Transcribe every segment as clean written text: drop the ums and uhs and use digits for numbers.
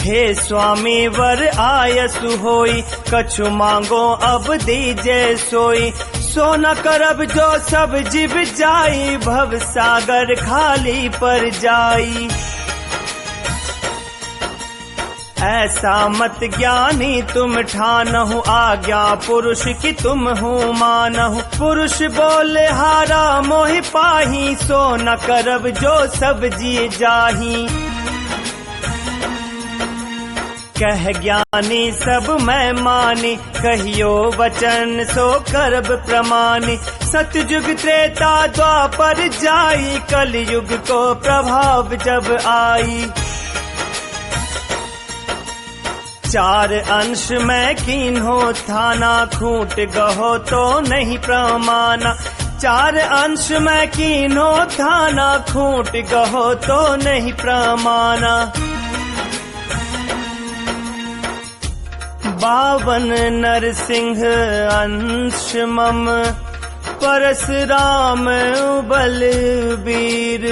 हे स्वामी वर आयसु होई, कछु मांगो अब दीजे सोई। सो न करब जो सब जीव जाई, भव सागर खाली पर जाई। ऐसा मत ज्ञानी तुम ठानहु, आज्ञा पुरुष की तुम हूँ मानहु। पुरुष बोले हारा मोहि पाही, सो न करब जो सब जी जाही। कह ज्ञानी सब मैं मानी, कहियो वचन सो करब प्रमानी। सतयुग त्रेता द्वापर जाई, कलयुग को प्रभाव जब आई। चार अंश में कीन्हो थाना, खूंट गहो तो नहीं प्रमाना। चार अंश में कीन्हो थाना, खूंट गहो तो नहीं प्रमाना। 52 नरसिंह अंश मम, परशुराम बलबीर।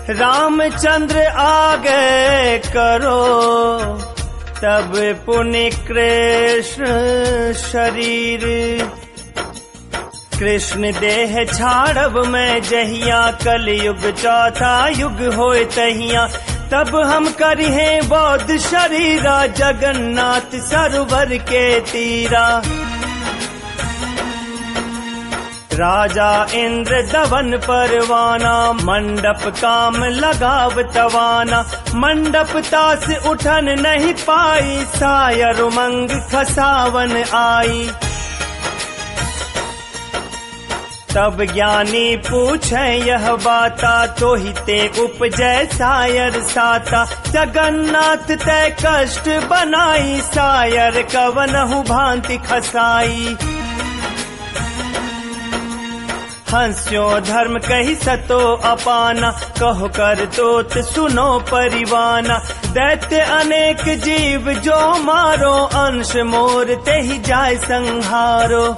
रामचंद्र आगे करो, तब पुण्य कृष्ण शरीर। कृष्ण देह छाड़ब मैं जहिया, कलयुग चौथा युग होय तहिया। तब हम करिहे बौद्ध शरीरा, जगन्नाथ सरोवर के तीरा। राजा इंद्र दवन परवाना, मंडप काम लगाव तवाना। मंडप तास उठन नहीं पाई, सायर उमंग खसावन आई। तब ज्ञानी पूछे यह बाता, तो ही ते उपजै सायर साता। जगन्नाथ ते कष्ट बनाई, सायर कवनहु भांति खसाई। हंस्यो धर्म कही सतो अपाना, कहो कर तोत सुनो परिवाना। दैत्य अनेक जीव जो मारो, अंश मोर ते ही जाय संहारो।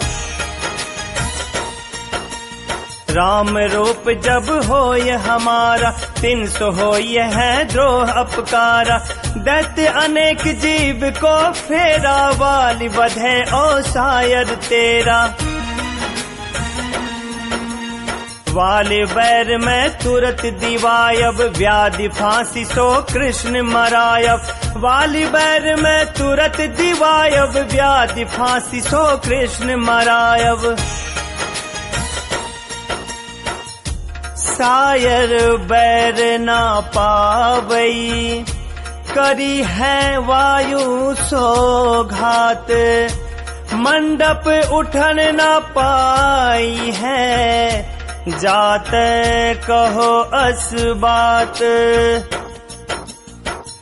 राम रूप जब होय हमारा, 300 होय है द्रोह अपकारा। दैत्य अनेक जीव को फेरा, वाली बधे ओ सायर तेरा। वाले बैर में तुरत दिवायब, व्याधि फांसी सो कृष्ण मरायब। वाली बैर में तुरत दिवायब, व्याधि फांसी सो कृष्ण मरायब। सायर बैर ना पावई, करी है वायु सो घात। मंडप उठन ना पाई है, जात कहो अस बात।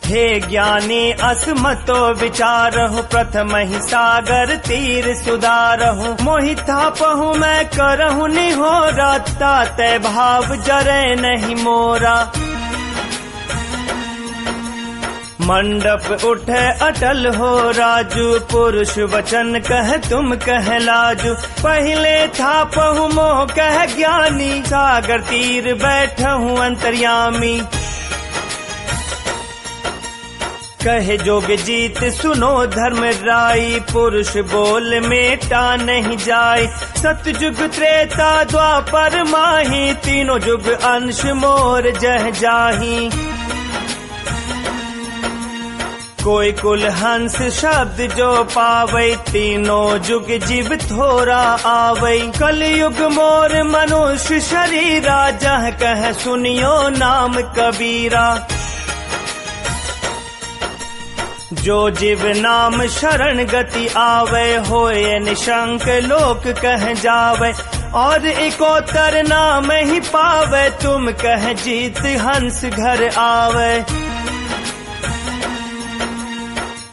हे ज्ञानी असमतो विचारहु, प्रथम ही सागर तीर सुधारहु। मोहि थापहु मैं करहु निहोरा, ताते भाव जरे नहीं मोरा। मंडप उठे अटल हो राजू, पुरुष वचन कह तुम कह लाजू। पहले थापहु मोह कह ज्ञानी, सागर तीर बैठहु अंतर्यामी। कहे जोग जीत सुनो धर्म राई, पुरुष बोल मेटा नहीं जाय। सतयुग त्रेता द्वापर माही, तीनों जुग अंश मोर जह जाही। कोई कुल हंस शब्द जो पावै, तीनों जुग जीव थोड़ा आवै। कलयुग मोर मनुष्य शरीरा, जह कह सुनियो नाम कबीरा। जो जीव नाम शरण गति आवे, होए निशंक लोक कह जावे। और इकोतर नाम ही पावे, तुम कह जीत हंस घर आवे।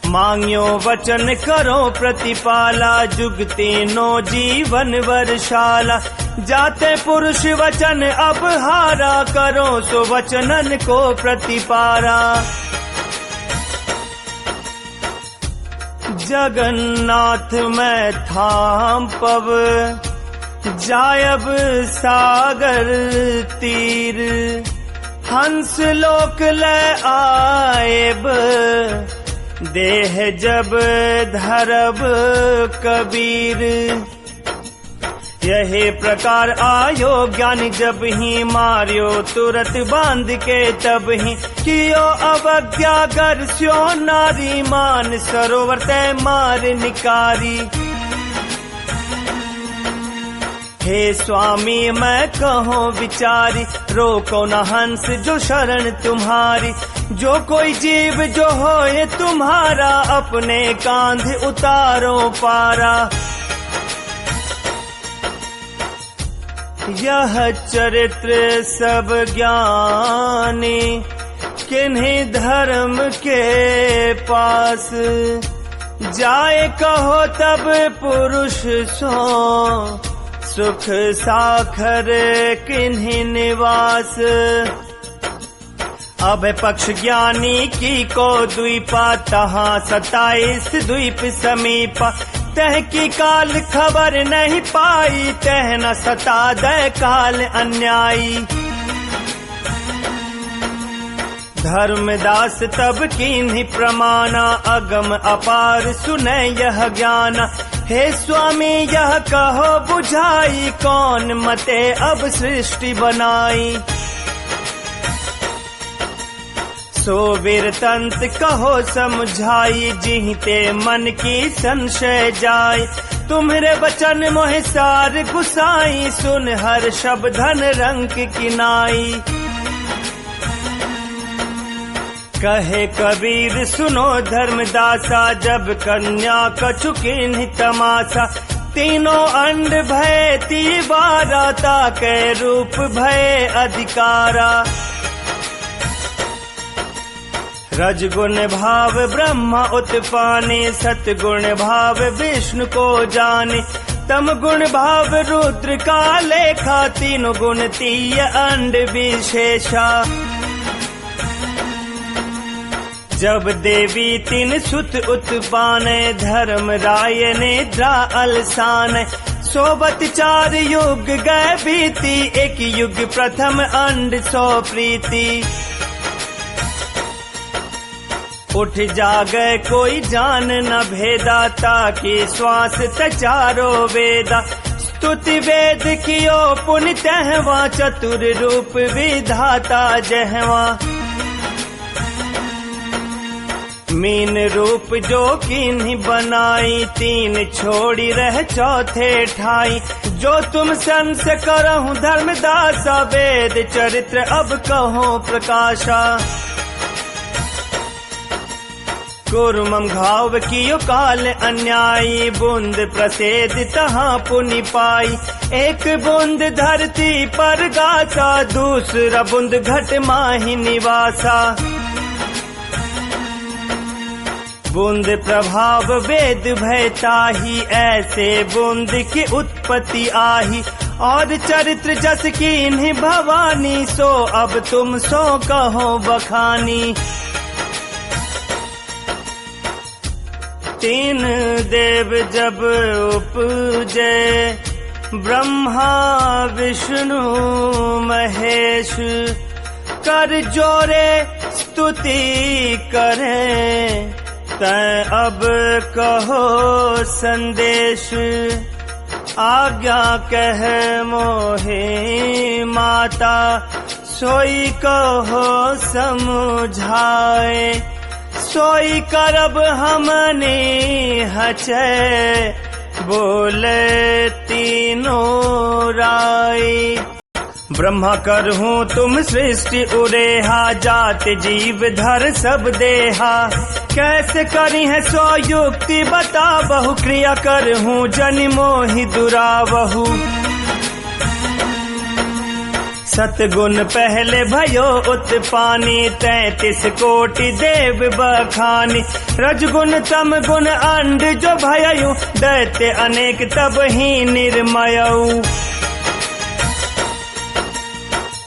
मांग्यो वचन करो प्रतिपाला, जुग तीनों जीवन वर्षाला। जाते पुरुष वचन अब हारा, करो सो वचनन को प्रतिपारा। जगन्नाथ में थाम पव, जायब सागर तीर। हंस लोक ले आएब, देह जब धरब कबीर, यही प्रकार आयो ज्ञानी जब ही मारियो तुरत बांध के तब ही कियो अवज्ञा गर स्यो नारी मान सरोवर तय मार निकारी। हे स्वामी मैं कहूँ विचारी, रोको न हंस जो शरण तुम्हारी। जो कोई जीव जो होए तुम्हारा, अपने कांधे उतारो पारा। यह चरित्र सब ज्ञानी, किन्हीं धर्म के पास। जाए कहो तब पुरुष सो, सुख साखर किन्हीं निवास। अब पक्ष ज्ञानी की को द्वीपा, तहाँ 27 द्वीप समीपा। तह की काल खबर नहीं पाई, तह न सता दे काल अन्यायी। धर्मदास तब कीन्ही प्रमाणा, अगम अपार सुने यह ज्ञान। हे स्वामी यह कहो बुझाई, कौन मते अब सृष्टि बनाई। सो वीरतंत कहो समझाई, जीते मन की संशय जाय। तुम्हारे वचन मोहि सार गुसाई, सुन हर शब्दन रंग किनाई। कहे कबीर सुनो धर्मदासा, जब कन्या कछु किन्हि तमाशा। तीनों अंड भय तीवारा, ताके रूप भय अधिकारा। रजगुण भाव ब्रह्मा उत्पाने, सतगुण भाव विष्णु को जाने। तम गुण भाव रुद्र का लेखा, तीनों गुण तीय अंड विशेषा। जब देवी तीन सुत उत्पाने, धर्म राय ने द्रा अलसान। सोबत 4 युग गए बीती, एक युग प्रथम अंड सो प्रीति। उठ जागे कोई जान न भेदा, ताकि श्वास चारो वेदा। स्तुति वेद कियो पुण्य तहवा, चतुर रूप विधाता जहवा। मीन रूप जो किन्हीं बनाई, 3 छोड़ी रह चौथे ठाई। जो तुम संस करहूँ धर्मदासा, वेद चरित्र अब कहो प्रकाशा। कुर्मम घाव कियो काल अन्यायी, बूंद प्रसेद तहाँ पुनि पाई। एक बूंद धरती पर गासा, दूसरा बूंद घट माही निवासा। बूंद प्रभाव वेद भयताही, ऐसे बूंद की उत्पत्ति आही। और चरित्र जस कीन्ही भवानी, सो अब तुम सो कहो बखानी। 3 देव जब उपजे, ब्रह्मा विष्णु महेश। कर जोरे स्तुति करें, तै अब कहो संदेश। आज्ञा कह मोहे माता, सोई कहो समझाए। सोई करब हमने हचै, बोले तीनों राय। ब्रह्मा करहूँ तुम सृष्टि उरेहा, जात जीव धर सब देहा। कैसे करी है सो युक्ति बता, बहु क्रिया करहूँ जन मोहि दुरावहु। सतगुण पहले भयो उत्पानी, 33 कोटि देव बखानी। रजगुण तम गुण अंड जो भयउ, दैत्य अनेक तब ही निर्मयऊ।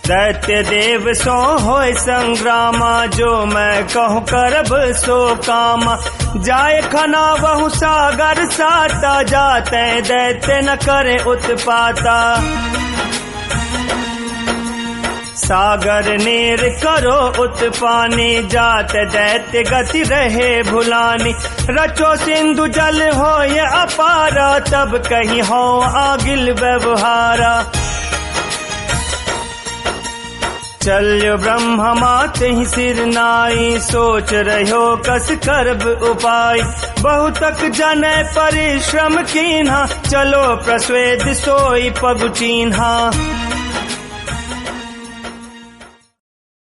दैत्य देव सो होय संग्रामा, जो मैं कहूँ करब सो कामा। जाय खना बहु सागर साता, जाते दैत्य न करे उत्पाता। सागर नीर करो उत्पानी, जात दैत्य गति रहे भुलानी। रचो सिंधु जल हो ये अपारा, तब कहीं हो आगिल व्यवहारा। चल्यो ब्रह्म माते ही सिर नाई, सोच रहो कस करब उपाय। बहुतक जने परिश्रम कीन्हा, चलो प्रस्वेद सोई पगु चीन्हा।